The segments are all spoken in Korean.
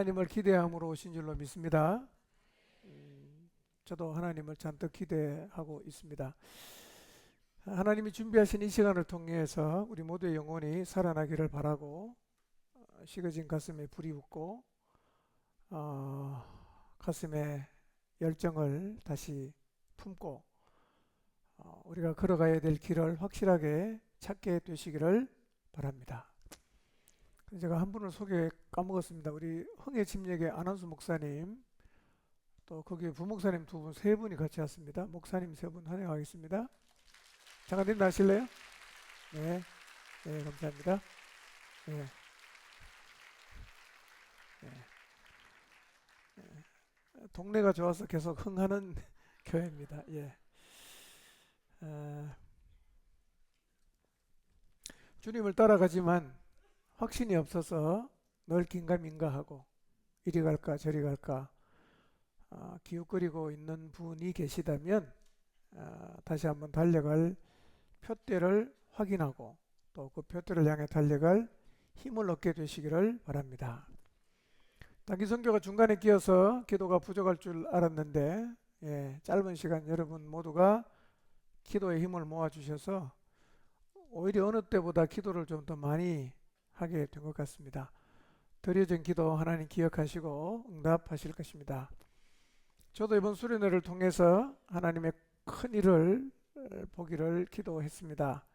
하나님을 기대함으로 오신 줄로 믿습니다. 저도 하나님을 잔뜩 기대하고 있습니다. 하나님이 준비하신 이 시간을 통해서 우리 모두의 영혼이 살아나기를 바라고, 식어진 가슴에 불이 붙고 가슴에 열정을 다시 품고 우리가 걸어가야 될 길을 확실하게 찾게 되시기를 바랍니다. 제가 한 분을 소개 까먹었습니다. 우리 흥해침례교회 안한수 목사님, 또 거기에 부목사님 두 분, 세 분이 같이 왔습니다. 목사님 세 분 환영하겠습니다. 잠깐 나실래요? 네, 네, 감사합니다. 네, 네, 네. 동네가 좋아서 계속 흥하는 교회입니다. 예. 어, 주님을 따라가지만 확신이 없어서 늘 긴가민가하고 이리 갈까 저리 갈까 기웃거리고 있는 분이 계시다면 다시 한번 달려갈 표대를 확인하고 또 그 표대를 향해 달려갈 힘을 얻게 되시기를 바랍니다. 단기 선교가 중간에 끼어서 기도가 부족할 줄 알았는데, 짧은 시간 여러분 모두가 기도의 힘을 모아주셔서 오히려 어느 때보다 기도를 좀 더 많이 하게 된 것 같습니다. 드려진 기도 하나님 기억하시고 응답하실 것입니다. 저도 이번 수련회를 통해서 하나님의 큰 일을 보기를 기도했습니다.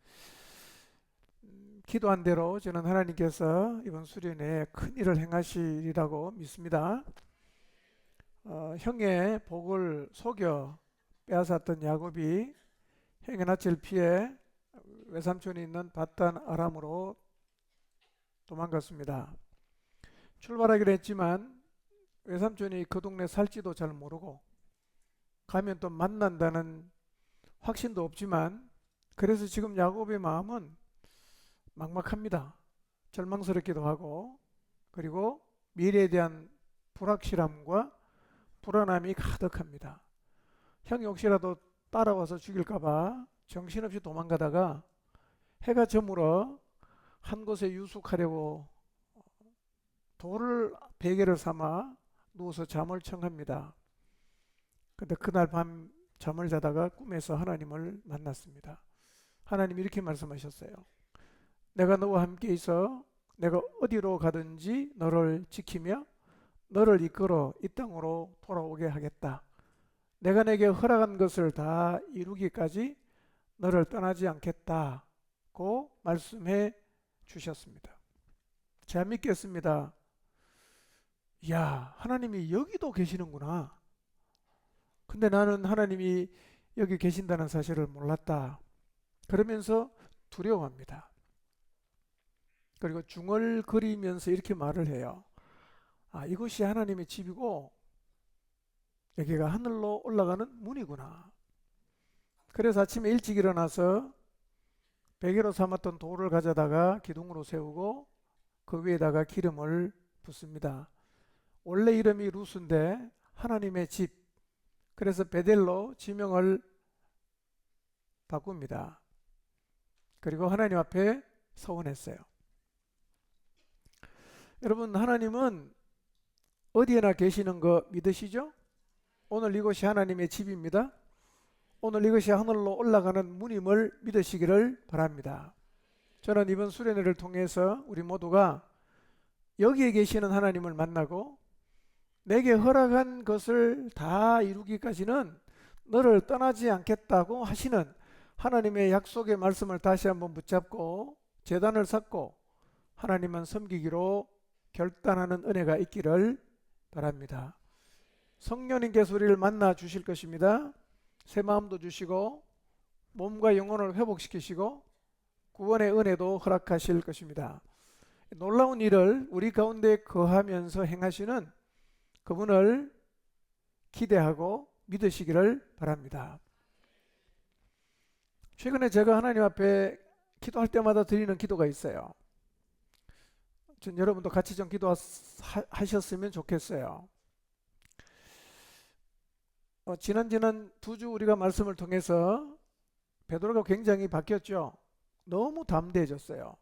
기도한 대로 저는 하나님께서 이번 수련회에 큰 일을 행하시리라고 믿습니다. 형의 복을 속여 빼앗았던 야곱이 형의 낯을 피해 외삼촌이 있는 밧단 아람으로 도망갔습니다. 출발하기로 했지만 외삼촌이 그 동네 살지도 잘 모르고 가면 또 만난다는 확신도 없지만, 그래서 지금 야곱의 마음은 막막합니다. 절망스럽기도 하고, 그리고 미래에 대한 불확실함과 불안함이 가득합니다. 형이 혹시라도 따라와서 죽일까봐 정신없이 도망가다가 해가 저물어 한 곳에 유숙하려고 돌을 베개를 삼아 누워서 잠을 청합니다. 근데 그날 밤 잠을 자다가 꿈에서 하나님을 만났습니다. 하나님이 이렇게 말씀하셨어요. 내가 너와 함께 있어 내가 어디로 가든지 너를 지키며 너를 이끌어 이 땅으로 돌아오게 하겠다. 내가 내게 허락한 것을 다 이루기까지 너를 떠나지 않겠다고 말씀해 주셨습니다. 제가 믿겠습니다. 이야, 하나님이 여기도 계시는구나. 근데 나는 하나님이 여기 계신다는 사실을 몰랐다. 그러면서 두려워합니다. 그리고 중얼거리면서 이렇게 말을 해요. 이곳이 하나님의 집이고 여기가 하늘로 올라가는 문이구나. 그래서 아침에 일찍 일어나서 베개로 삼았던 돌을 가져다가 기둥으로 세우고 그 위에다가 기름을 붓습니다. 원래 이름이 루스인데 하나님의 집, 그래서 베델로 지명을 바꿉니다. 그리고 하나님 앞에 서원했어요. 여러분, 하나님은 어디에나 계시는 거 믿으시죠? 오늘 이곳이 하나님의 집입니다. 오늘 이것이 하늘로 올라가는 문임을 믿으시기를 바랍니다. 저는 이번 수련회를 통해서 우리 모두가 여기에 계시는 하나님을 만나고 내게 허락한 것을 다 이루기까지는 너를 떠나지 않겠다고 하시는 하나님의 약속의 말씀을 다시 한번 붙잡고 제단을 쌓고 하나님만 섬기기로 결단하는 은혜가 있기를 바랍니다. 성령님께서 우리를 만나 주실 것입니다. 새 마음도 주시고 몸과 영혼을 회복시키시고 구원의 은혜도 허락하실 것입니다. 놀라운 일을 우리 가운데 거하면서 행하시는 그분을 기대하고 믿으시기를 바랍니다. 최근에 제가 하나님 앞에 기도할 때마다 드리는 기도가 있어요. 전 여러분도 같이 좀 기도하셨으면 좋겠어요. 지난 두 주 우리가 말씀을 통해서 베드로가 굉장히 바뀌었죠. 너무 담대해졌어요.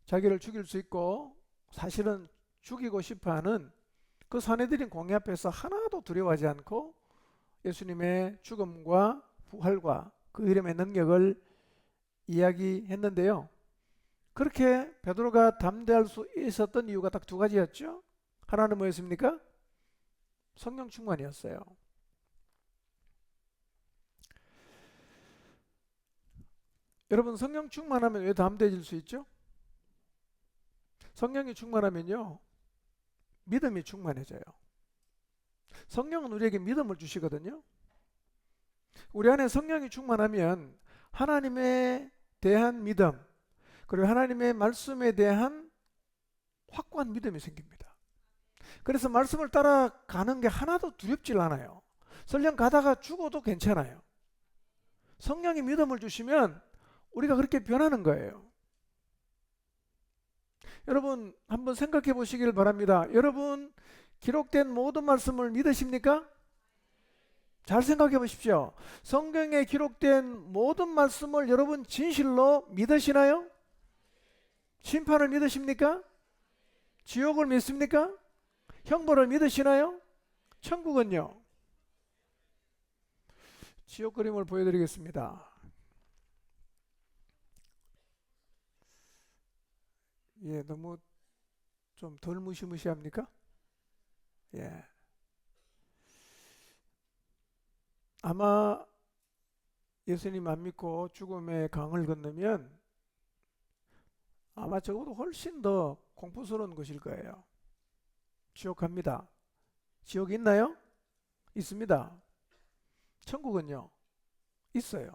자기를 죽일 수 있고 사실은 죽이고 싶어하는 그 사내들인 공의 앞에서 하나도 두려워하지 않고 예수님의 죽음과 부활과 그 이름의 능력을 이야기했는데요. 그렇게 베드로가 담대할 수 있었던 이유가 딱 두 가지였죠. 하나는 뭐였습니까? 성령 충만이었어요. 여러분, 성령 충만하면 왜 담대해질 수 있죠? 성령이 충만하면요, 믿음이 충만해져요. 성령은 우리에게 믿음을 주시거든요. 우리 안에 성령이 충만하면 하나님에 대한 믿음, 그리고 하나님의 말씀에 대한 확고한 믿음이 생깁니다. 그래서 말씀을 따라가는 게 하나도 두렵질 않아요. 설령 가다가 죽어도 괜찮아요. 성령이 믿음을 주시면 우리가 그렇게 변하는 거예요. 여러분, 한번 생각해 보시길 바랍니다. 여러분, 기록된 모든 말씀을 믿으십니까? 잘 생각해 보십시오. 성경에 기록된 모든 말씀을 여러분 진실로 믿으시나요? 심판을 믿으십니까? 지옥을 믿습니까? 형벌을 믿으시나요? 천국은요? 지옥 그림을 보여드리겠습니다. 예, 너무 좀 덜 무시무시합니까? 예. 아마 예수님 안 믿고 죽음의 강을 건너면 아마 적어도 훨씬 더 공포스러운 것일 거예요. 지옥 갑니다. 지옥이 있나요? 있습니다. 천국은요? 있어요.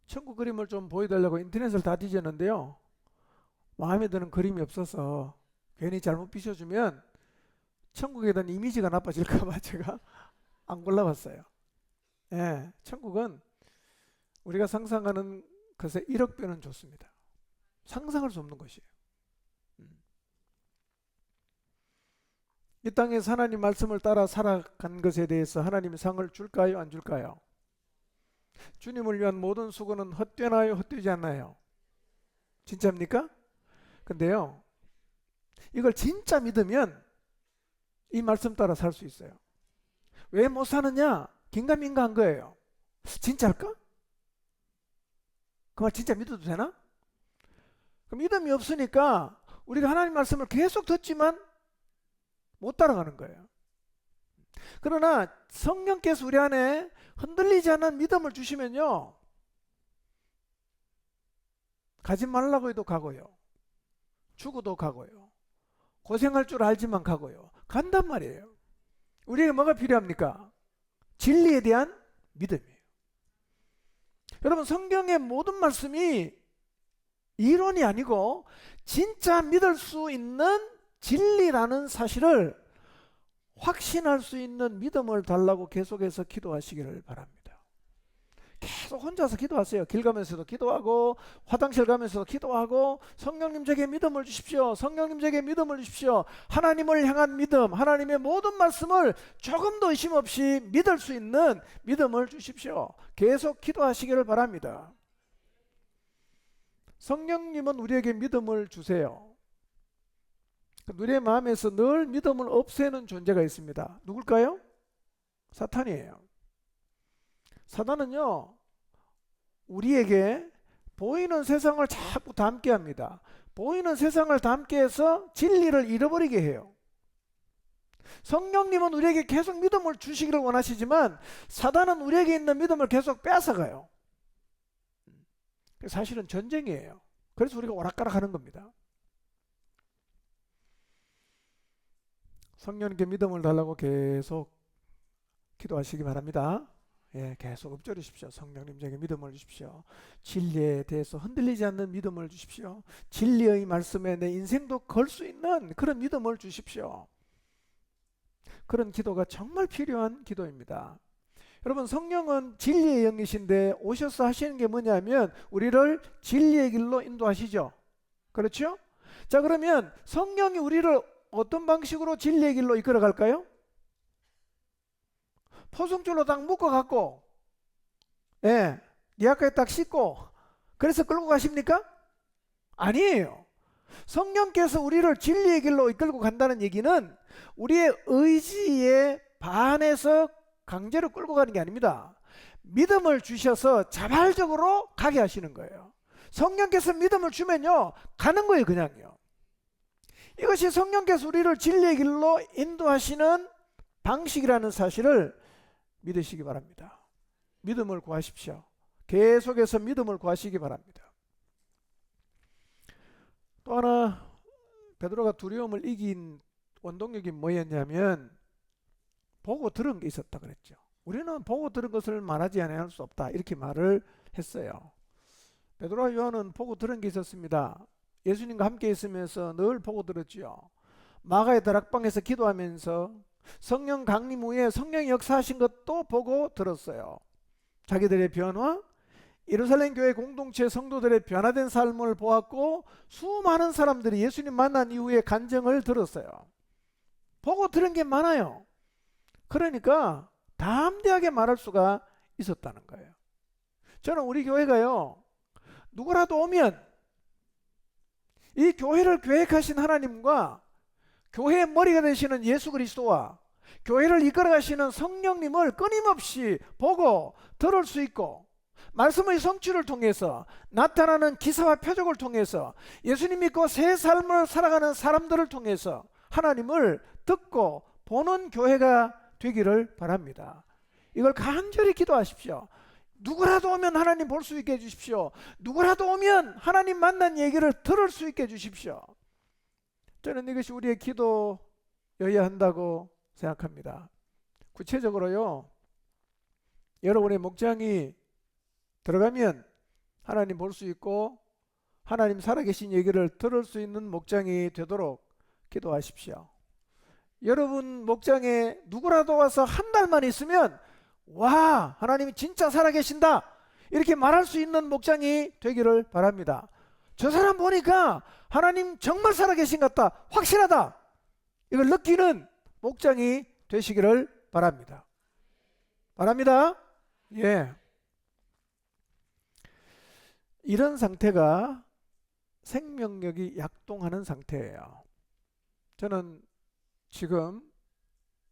천국 그림을 좀 보여달라고 인터넷을 다 뒤졌는데요. 마음에 드는 그림이 없어서 괜히 잘못 비춰주면 천국에 대한 이미지가 나빠질까봐 제가 안 골라봤어요. 예, 천국은 우리가 상상하는 것의 1억 배는 좋습니다. 상상할 수 없는 것이에요. 이 땅에서 하나님 말씀을 따라 살아간 것에 대해서 하나님이 상을 줄까요? 안 줄까요? 주님을 위한 모든 수고는 헛되나요? 헛되지 않나요? 진짜입니까? 근데요, 이걸 진짜 믿으면 이 말씀 따라 살 수 있어요. 왜 못 사느냐? 긴가민가한 거예요. 진짜일까? 그 말 진짜 믿어도 되나? 그 믿음이 없으니까 우리가 하나님 말씀을 계속 듣지만 못 따라가는 거예요. 그러나 성령께서 우리 안에 흔들리지 않는 믿음을 주시면요, 가지 말라고 해도 가고요, 죽어도 가고요, 고생할 줄 알지만 가고요, 간단 말이에요. 우리에게 뭐가 필요합니까? 진리에 대한 믿음이에요. 여러분, 성경의 모든 말씀이 이론이 아니고 진짜 믿을 수 있는 진리라는 사실을 확신할 수 있는 믿음을 달라고 계속해서 기도하시기를 바랍니다. 계속 혼자서 기도하세요. 길 가면서도 기도하고, 화장실 가면서도 기도하고, 성령님 제게 믿음을 주십시오. 성령님 제게 믿음을 주십시오. 하나님을 향한 믿음, 하나님의 모든 말씀을 조금도 의심 없이 믿을 수 있는 믿음을 주십시오. 계속 기도하시기를 바랍니다. 성령님은 우리에게 믿음을 주세요. 우리의 마음에서 늘 믿음을 없애는 존재가 있습니다. 누굴까요? 사탄이에요. 사탄은요, 우리에게 보이는 세상을 자꾸 닮게 합니다. 보이는 세상을 닮게 해서 진리를 잃어버리게 해요. 성령님은 우리에게 계속 믿음을 주시기를 원하시지만 사탄은 우리에게 있는 믿음을 계속 뺏어가요. 사실은 전쟁이에요. 그래서 우리가 오락가락 하는 겁니다. 성령님께 믿음을 달라고 계속 기도하시기 바랍니다. 예, 계속 읊조리십시오. 성령님 제게 믿음을 주십시오. 진리에 대해서 흔들리지 않는 믿음을 주십시오. 진리의 말씀에 내 인생도 걸 수 있는 그런 믿음을 주십시오. 그런 기도가 정말 필요한 기도입니다. 여러분, 성령은 진리의 영이신데 오셔서 하시는 게 뭐냐면 우리를 진리의 길로 인도하시죠. 그렇죠? 자, 그러면 성령이 우리를 어떤 방식으로 진리의 길로 이끌어 갈까요? 포승줄로 딱 묶어갖고, 예, 니아까지 딱 싣고 그래서 끌고 가십니까? 아니에요. 성령께서 우리를 진리의 길로 이끌고 간다는 얘기는 우리의 의지에 반해서 강제로 끌고 가는 게 아닙니다. 믿음을 주셔서 자발적으로 가게 하시는 거예요. 성령께서 믿음을 주면요, 가는 거예요, 그냥요. 이것이 성령께서 우리를 진리의 길로 인도하시는 방식이라는 사실을 믿으시기 바랍니다. 믿음을 구하십시오. 계속해서 믿음을 구하시기 바랍니다. 또 하나, 베드로가 두려움을 이긴 원동력이 뭐였냐면 보고 들은 게 있었다 그랬죠. 우리는 보고 들은 것을 말하지 않을 수 없다, 이렇게 말을 했어요. 베드로와 요한은 보고 들은 게 있었습니다. 예수님과 함께 있으면서 늘 보고 들었지요. 마가의 다락방에서 기도하면서 성령 강림 후에 성령이 역사하신 것도 보고 들었어요. 자기들의 변화, 예루살렘 교회 공동체 성도들의 변화된 삶을 보았고, 수많은 사람들이 예수님 만난 이후에 간증을 들었어요. 보고 들은 게 많아요. 그러니까 담대하게 말할 수가 있었다는 거예요. 저는 우리 교회가요, 누구라도 오면 이 교회를 계획하신 하나님과 교회의 머리가 되시는 예수 그리스도와 교회를 이끌어가시는 성령님을 끊임없이 보고 들을 수 있고, 말씀의 성취를 통해서 나타나는 기사와 표적을 통해서 예수님 믿고 새 삶을 살아가는 사람들을 통해서 하나님을 듣고 보는 교회가 되기를 바랍니다. 이걸 간절히 기도하십시오. 누구라도 오면 하나님 볼 수 있게 해주십시오. 누구라도 오면 하나님 만난 얘기를 들을 수 있게 해주십시오. 저는 이것이 우리의 기도여야 한다고 생각합니다. 구체적으로요, 여러분의 목장이 들어가면 하나님 볼 수 있고 하나님 살아계신 얘기를 들을 수 있는 목장이 되도록 기도하십시오. 여러분 목장에 누구라도 와서 한 달만 있으면 와, 하나님이 진짜 살아계신다, 이렇게 말할 수 있는 목장이 되기를 바랍니다. 저 사람 보니까 하나님 정말 살아계신 것 같다, 확실하다, 이걸 느끼는 목장이 되시기를 바랍니다. 바랍니다. 예. 이런 상태가 생명력이 약동하는 상태예요. 저는 지금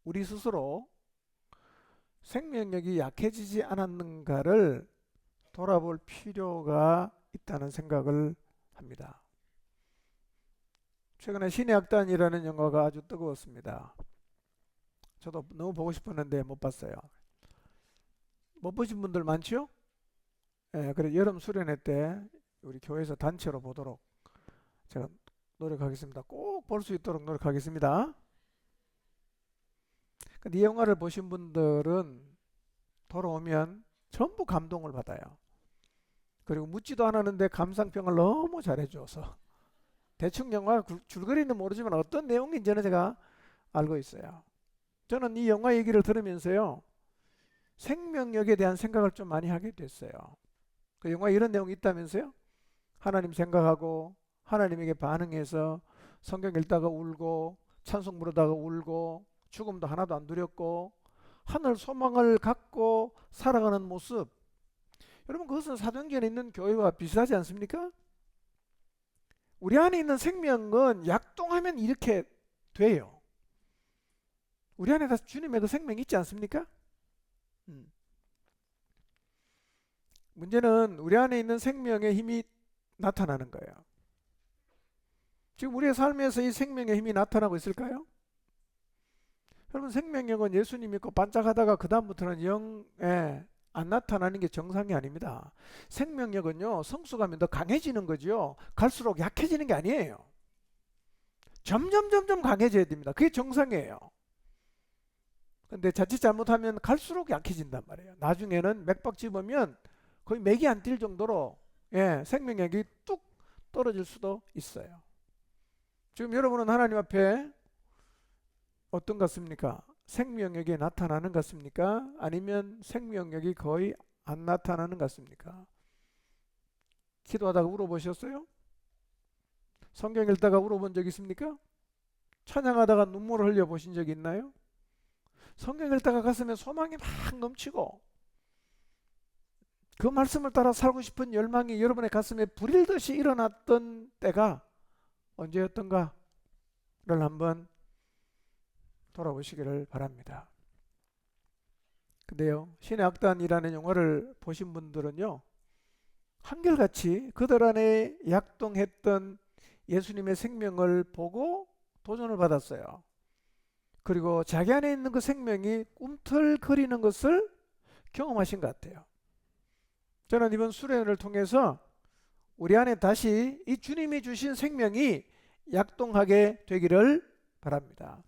우리 스스로 생명력이 약해지지 않았는가를 돌아볼 필요가 있다는 생각을 합니다. 최근에 신의 악단이라는 영화가 아주 뜨거웠습니다. 저도 너무 보고 싶었는데 못 봤어요. 못 보신 분들 많죠? 예, 그래 여름 수련회 때 우리 교회에서 단체로 보도록 제가 노력하겠습니다. 꼭 볼 수 있도록 노력하겠습니다. 근데 이 영화를 보신 분들은 돌아오면 전부 감동을 받아요. 그리고 묻지도 않았는데 감상평을 너무 잘해줘서 대충 영화 줄거리는 모르지만 어떤 내용인지는 제가 알고 있어요. 저는 이 영화 얘기를 들으면서요, 생명력에 대한 생각을 좀 많이 하게 됐어요. 그 영화에 이런 내용이 있다면서요? 하나님 생각하고 하나님에게 반응해서 성경 읽다가 울고 찬송 부르다가 울고 죽음도 하나도 안 두렵고 하늘 소망을 갖고 살아가는 모습, 여러분 그것은 사도행전에 있는 교회와 비슷하지 않습니까? 우리 안에 있는 생명은 약동하면 이렇게 돼요. 우리 안에 다 주님의 그 생명이 있지 않습니까? 문제는 우리 안에 있는 생명의 힘이 나타나는 거예요. 지금 우리의 삶에서 이 생명의 힘이 나타나고 있을까요? 여러분 생명력은 예수님 믿고 반짝하다가 그 다음부터는 영에 안 나타나는 게 정상이 아닙니다. 생명력은요, 성숙하면 더 강해지는 거죠. 갈수록 약해지는 게 아니에요. 점점 강해져야 됩니다. 그게 정상이에요. 근데 자칫 잘못하면 갈수록 약해진단 말이에요. 나중에는 맥박 집으면 거의 맥이 안 뛸 정도로 생명력이 뚝 떨어질 수도 있어요. 지금 여러분은 하나님 앞에 어떤 것 같습니까? 생명력이 나타나는 것 같습니까? 아니면 생명력이 거의 안 나타나는 것 같습니까? 기도하다가 울어보셨어요? 성경 읽다가 울어본 적 있습니까? 찬양하다가 눈물을 흘려보신 적 있나요? 성경 읽다가 가슴에 소망이 막 넘치고 그 말씀을 따라 살고 싶은 열망이 여러분의 가슴에 불일듯이 일어났던 때가 언제였던가를 한번 돌아보시기를 바랍니다. 근데요, 신의 악단이라는 영화를 보신 분들은요, 한결같이 그들 안에 약동했던 예수님의 생명을 보고 도전을 받았어요. 그리고 자기 안에 있는 그 생명이 꿈틀거리는 것을 경험하신 것 같아요. 저는 이번 수련을 통해서 우리 안에 다시 이 주님이 주신 생명이 약동하게 되기를 바랍니다.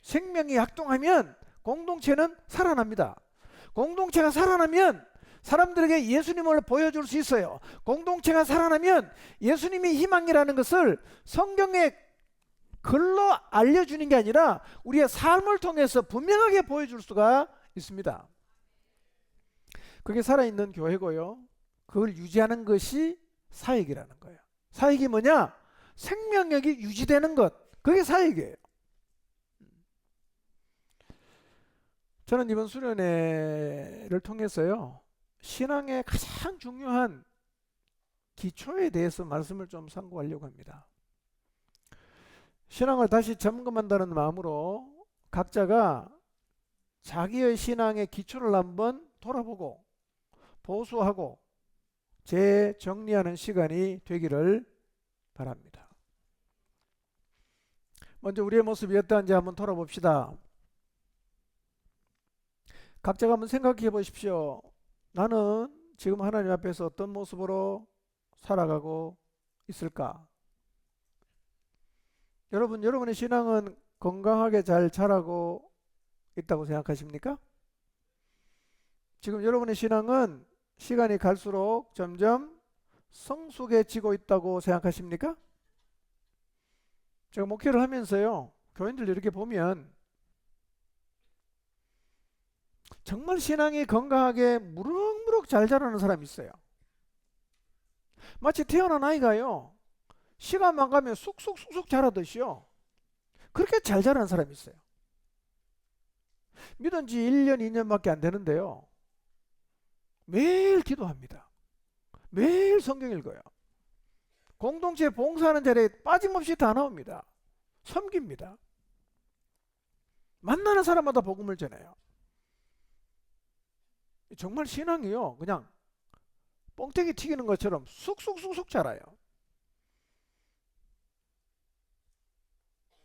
생명이 약동하면 공동체는 살아납니다. 공동체가 살아나면 사람들에게 예수님을 보여줄 수 있어요. 공동체가 살아나면 예수님이 희망이라는 것을 성경에 글로 알려주는 게 아니라 우리의 삶을 통해서 분명하게 보여줄 수가 있습니다. 그게 살아있는 교회고요. 그걸 유지하는 것이 사역이라는 거예요. 사역이 뭐냐? 생명력이 유지되는 것. 그게 사역이에요. 저는 이번 수련회를 통해서요, 신앙의 가장 중요한 기초에 대해서 말씀을 좀 상고하려고 합니다. 신앙을 다시 점검한다는 마음으로 각자가 자기의 신앙의 기초를 한번 돌아보고 보수하고 재정리하는 시간이 되기를 바랍니다. 먼저 우리의 모습이 어떠한지 한번 돌아봅시다. 각자가 한번 생각해 보십시오. 나는 지금 하나님 앞에서 어떤 모습으로 살아가고 있을까? 여러분의 신앙은 건강하게 잘 자라고 있다고 생각하십니까? 지금 여러분의 신앙은 시간이 갈수록 점점 성숙해지고 있다고 생각하십니까? 제가 목회를 하면서요, 교인들 이렇게 보면 정말 신앙이 건강하게 무럭무럭 잘 자라는 사람이 있어요. 마치 태어난 아이가요, 시간만 가면 쑥쑥쑥쑥 자라듯이요, 그렇게 잘 자라는 사람이 있어요. 믿은 지 1년, 2년밖에 안 되는데요, 매일 기도합니다. 매일 성경 읽어요. 공동체 봉사하는 자리에 빠짐없이 다 나옵니다. 섬깁니다. 만나는 사람마다 복음을 전해요. 정말 신앙이요, 그냥 뻥튀기 튀기는 것처럼 쑥쑥쑥쑥 자라요.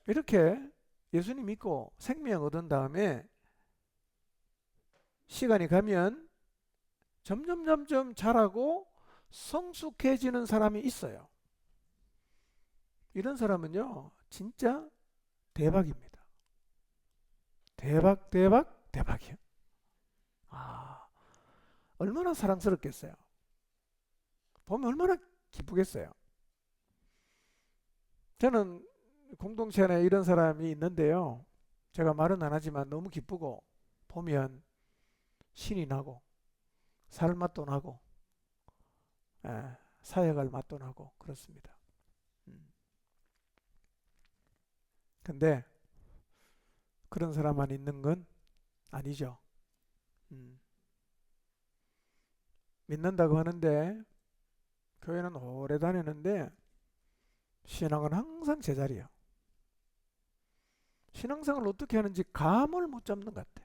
이렇게 예수님 믿고 생명 얻은 다음에 시간이 가면 점점 자라고 성숙해지는 사람이 있어요. 이런 사람은요, 진짜 대박입니다. 대박이에요. 얼마나 사랑스럽겠어요. 보면 얼마나 기쁘겠어요. 저는 공동체 안에 이런 사람이 있는데요, 제가 말은 안 하지만 너무 기쁘고 보면 신이 나고 살 맛도 나고 사역할 맛도 나고 그렇습니다. 근데 그런 사람만 있는 건 아니죠. 믿는다고 하는데 교회는 오래 다니는데 신앙은 항상 제자리예요. 신앙생활을 어떻게 하는지 감을 못 잡는 것 같아요.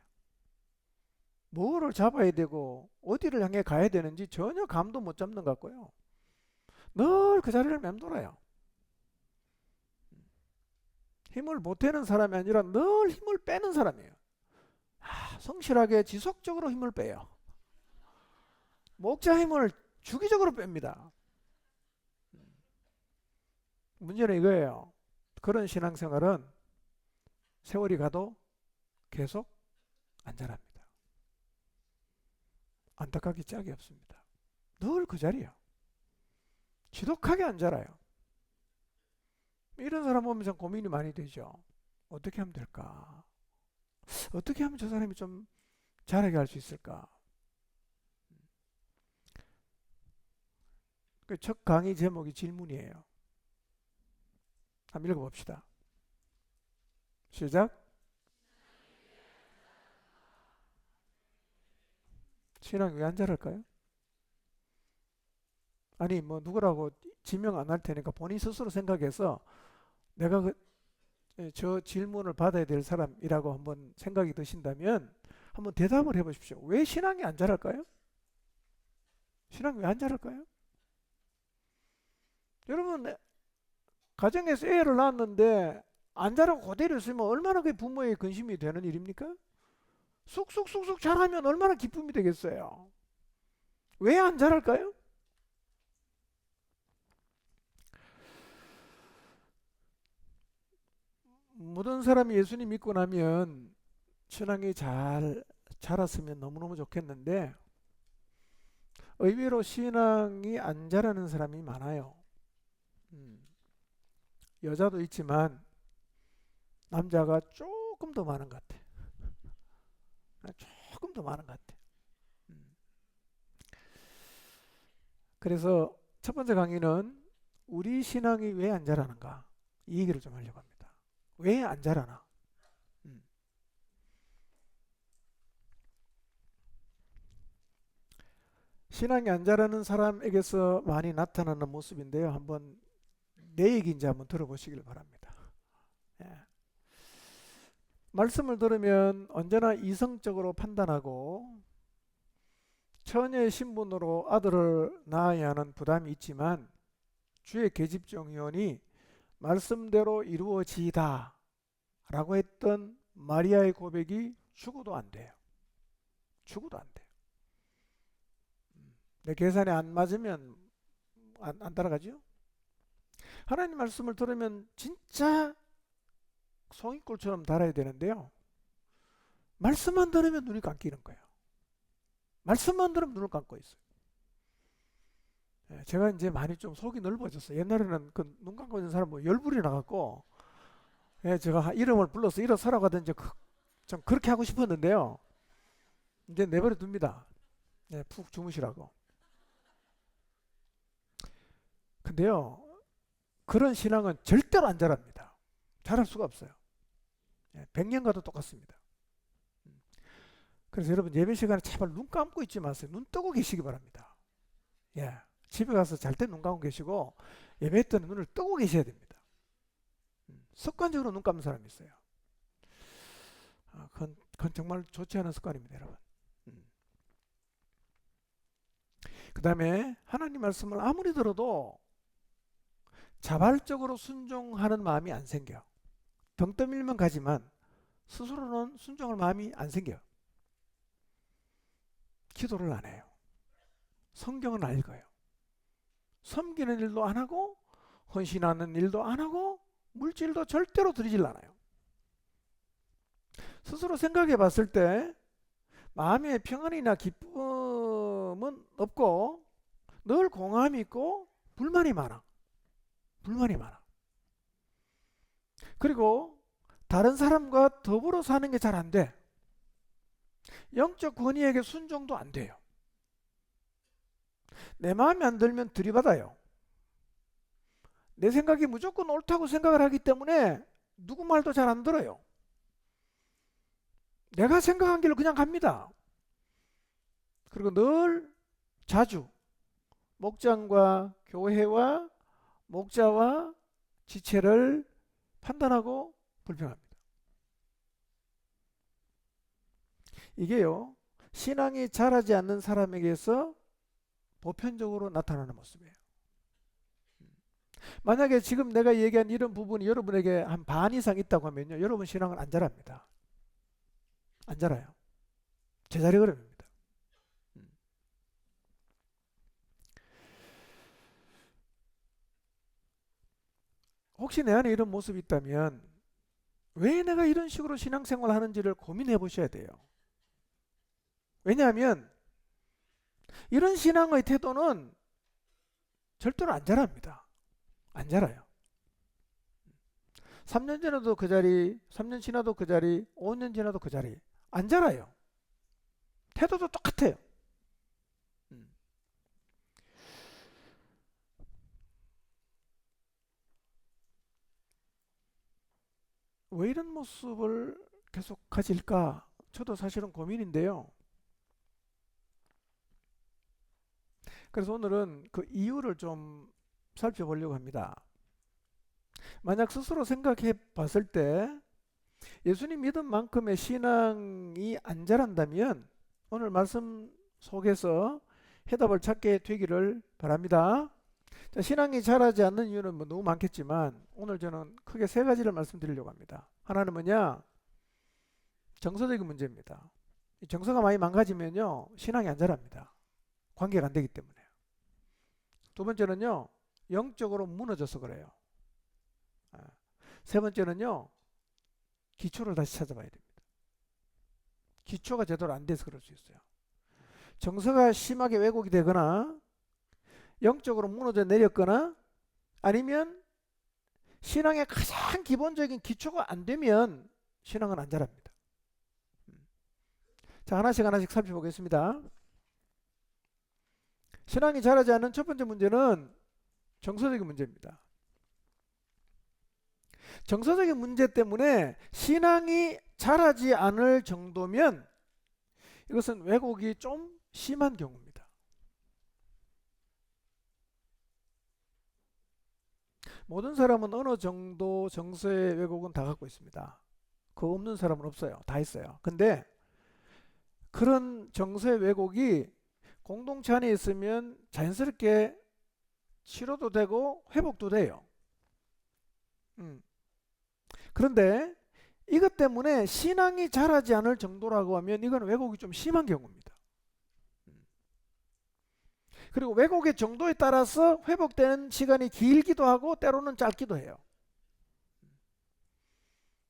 뭐를 잡아야 되고 어디를 향해 가야 되는지 전혀 감도 못 잡는 것 같고요. 늘 그 자리를 맴돌아요. 힘을 보태는 사람이 아니라 늘 힘을 빼는 사람이에요. 성실하게 지속적으로 힘을 빼요. 목자 힘을 주기적으로 뺍니다. 문제는 이거예요. 그런 신앙생활은 세월이 가도 계속 안 자랍니다. 안타깝게 짝이 없습니다. 늘 그 자리예요. 지독하게 안 자라요. 이런 사람 보면 참 고민이 많이 되죠. 어떻게 하면 될까? 어떻게 하면 저 사람이 좀 자라게 할 수 있을까? 그 첫 강의 제목이 질문이에요. 한번 읽어봅시다. 시작. 신앙이 왜 안 자랄까요? 아니 뭐 누구라고 지명 안 할 테니까 본인 스스로 생각해서 내가 저 질문을 받아야 될 사람이라고 한번 생각이 드신다면 한번 대답을 해보십시오. 왜 신앙이 안 자랄까요? 신앙이 왜 안 자랄까요? 여러분, 가정에서 애를 낳았는데 안 자라고 그대로 있으면 얼마나 그 부모의 근심이 되는 일입니까? 쑥쑥쑥쑥 자라면 얼마나 기쁨이 되겠어요. 왜 안 자랄까요? 모든 사람이 예수님 믿고 나면 신앙이 잘 자랐으면 너무너무 좋겠는데 의외로 신앙이 안 자라는 사람이 많아요. 음, 여자도 있지만 남자가 조금 더 많은 것 같아. 조금 더 많은 것 같아. 음, 그래서 첫 번째 강의는 우리 신앙이 왜 안 자라는가 이 얘기를 좀 하려고 합니다. 왜 안 자라나? 음, 신앙이 안 자라는 사람에게서 많이 나타나는 모습인데요. 한번 내 얘기인지 한번 들어보시길 바랍니다. 예. 말씀을 들으면 언제나 이성적으로 판단하고 처녀의 신분으로 아들을 낳아야 하는 부담이 있지만 주의 계집종이오니 말씀대로 이루어지이다 라고 했던 마리아의 고백이 죽어도 안 돼요. 죽어도 안 돼요. 내 계산이 안 맞으면 안 따라가죠. 하나님 말씀을 들으면 진짜 송이꿀처럼 달아야 되는데요. 말씀만 들으면 눈이 감기는 거예요. 말씀만 들으면 눈을 감고 있어요. 제가 이제 많이 좀 속이 넓어졌어요. 옛날에는 그 눈 감고 있는 사람 뭐 열불이 나갖고 제가 이름을 불러서 일어서라고 하든지 좀 그렇게 하고 싶었는데요. 이제 내버려 둡니다. 푹 주무시라고. 근데요, 그런 신앙은 절대로 안 자랍니다. 자랄 수가 없어요. 100년 가도 똑같습니다. 그래서 여러분 예배 시간에 제발 눈 감고 있지 마세요. 눈 뜨고 계시기 바랍니다. 예. 집에 가서 잘 때 눈 감고 계시고 예배 때는 눈을 뜨고 계셔야 됩니다. 습관적으로 눈 감는 사람이 있어요. 그건 정말 좋지 않은 습관입니다, 여러분. 그 다음에 하나님 말씀을 아무리 들어도 자발적으로 순종하는 마음이 안 생겨요. 등 떠밀면 가지만 스스로는 순종할 마음이 안 생겨요. 기도를 안 해요. 성경은 안 읽어요. 섬기는 일도 안 하고 헌신하는 일도 안 하고 물질도 절대로 드리질 않아요. 스스로 생각해 봤을 때 마음의 평안이나 기쁨은 없고 늘 공함이 있고 불만이 많아. 불만이 많아. 그리고 다른 사람과 더불어 사는 게 잘 안 돼. 영적 권위에게 순종도 안 돼요. 내 마음에 안 들면 들이받아요. 내 생각이 무조건 옳다고 생각을 하기 때문에 누구 말도 잘 안 들어요. 내가 생각한 길로 그냥 갑니다. 그리고 늘 자주 목장과 교회와 목자와 지체를 판단하고 불평합니다. 이게요, 신앙이 자라지 않는 사람에게서 보편적으로 나타나는 모습이에요. 만약에 지금 내가 얘기한 이런 부분이 여러분에게 한 반 이상 있다고 하면요, 여러분 신앙은 안 자랍니다. 안 자라요. 제자리 걸음입니다. 혹시 내 안에 이런 모습이 있다면 왜 내가 이런 식으로 신앙생활을 하는지를 고민해 보셔야 돼요. 왜냐하면 이런 신앙의 태도는 절대로 안 자랍니다. 안 자라요. 3년 지나도 그 자리, 3년 지나도 그 자리, 5년 지나도 그 자리. 안 자라요. 태도도 똑같아요. 음. 왜 이런 모습을 계속 가질까? 저도 사실은 고민인데요. 그래서 오늘은 그 이유를 좀 살펴보려고 합니다. 만약 스스로 생각해 봤을 때 예수님 믿은 만큼의 신앙이 안 자란다면 오늘 말씀 속에서 해답을 찾게 되기를 바랍니다. 자, 신앙이 자라지 않는 이유는 뭐 너무 많겠지만 오늘 저는 크게 세 가지를 말씀드리려고 합니다. 하나는 뭐냐? 정서적인 문제입니다. 이 정서가 많이 망가지면요 신앙이 안 자랍니다. 관계가 안 되기 때문에. 두 번째는요 영적으로 무너져서 그래요. 세 번째는요 기초를 다시 찾아봐야 됩니다. 기초가 제대로 안 돼서 그럴 수 있어요. 정서가 심하게 왜곡이 되거나 영적으로 무너져 내렸거나 아니면 신앙의 가장 기본적인 기초가 안 되면 신앙은 안 자랍니다. 자, 하나씩 하나씩 살펴보겠습니다. 신앙이 자라지 않는 첫 번째 문제는 정서적인 문제입니다. 정서적인 문제 때문에 신앙이 자라지 않을 정도면 이것은 왜곡이 좀 심한 경우입니다. 모든 사람은 어느 정도 정서의 왜곡은 다 갖고 있습니다. 그거 없는 사람은 없어요. 다 있어요. 근데 그런 정서의 왜곡이 공동체 안에 있으면 자연스럽게 치료도 되고 회복도 돼요. 그런데 이것 때문에 신앙이 자라지 않을 정도라고 하면 이건 왜곡이 좀 심한 경우입니다. 그리고 왜곡의 정도에 따라서 회복되는 시간이 길기도 하고 때로는 짧기도 해요.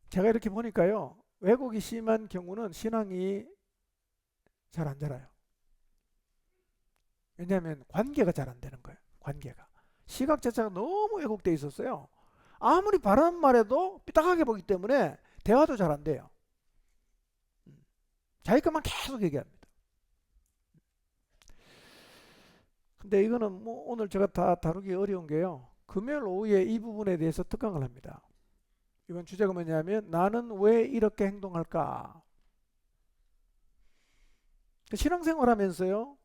제가 이렇게 보니까요 왜곡이 심한 경우는 신앙이 잘 안 자라요. 왜냐하면 관계가 잘 안 되는 거예요. 관계가 시각 자체가 너무 왜곡되어 있었어요. 아무리 바라는 말해도 삐딱하게 보기 때문에 대화도 잘 안 돼요. 자기 것만 계속 얘기합니다. 근데 이거는 뭐 오늘 제가 다 다루기 어려운 게요. 금요일 오후에 이 부분에 대해서 특강을 합니다. 이번 주제가 뭐냐면 나는 왜 이렇게 행동할까? 신앙생활 하면서요.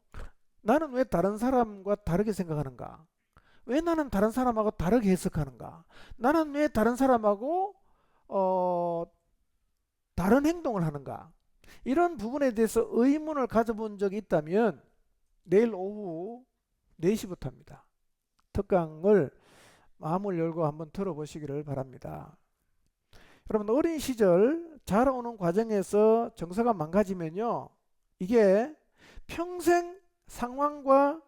나는 왜 다른 사람과 다르게 생각하는가? 왜 나는 다른 사람하고 다르게 해석하는가? 나는 왜 다른 사람하고 다른 행동을 하는가? 이런 부분에 대해서 의문을 가져본 적이 있다면 내일 오후 4시부터 합니다. 특강을 마음을 열고 한번 들어보시기를 바랍니다. 여러분 어린 시절 자라오는 과정에서 정서가 망가지면요. 이게 평생 상황과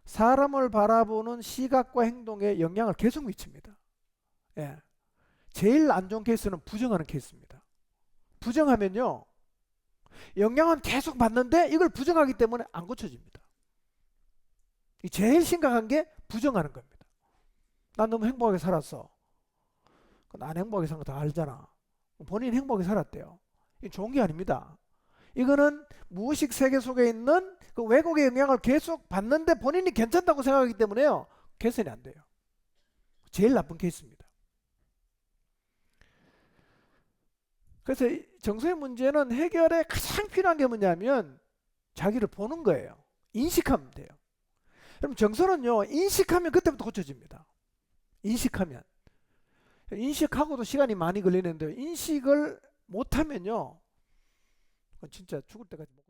사람을 바라보는 시각과 행동에 영향을 계속 미칩니다. 예. 제일 안 좋은 케이스는 부정하는 케이스입니다. 부정하면요. 영향은 계속 받는데 이걸 부정하기 때문에 안 고쳐집니다. 제일 심각한 게 부정하는 겁니다. 난 너무 행복하게 살았어. 난 행복하게 산 거 다 알잖아. 본인 행복하게 살았대요. 이게 좋은 게 아닙니다. 이거는 무의식 세계 속에 있는 그 왜곡의 영향을 계속 받는데 본인이 괜찮다고 생각하기 때문에요. 개선이 안 돼요. 제일 나쁜 케이스입니다. 그래서 정서의 문제는 해결에 가장 필요한 게 뭐냐면 자기를 보는 거예요. 인식하면 돼요. 그럼 정서는요. 인식하면 그때부터 고쳐집니다. 인식하면. 인식하고도 시간이 많이 걸리는데 인식을 못하면요. 진짜 죽을 때까지 못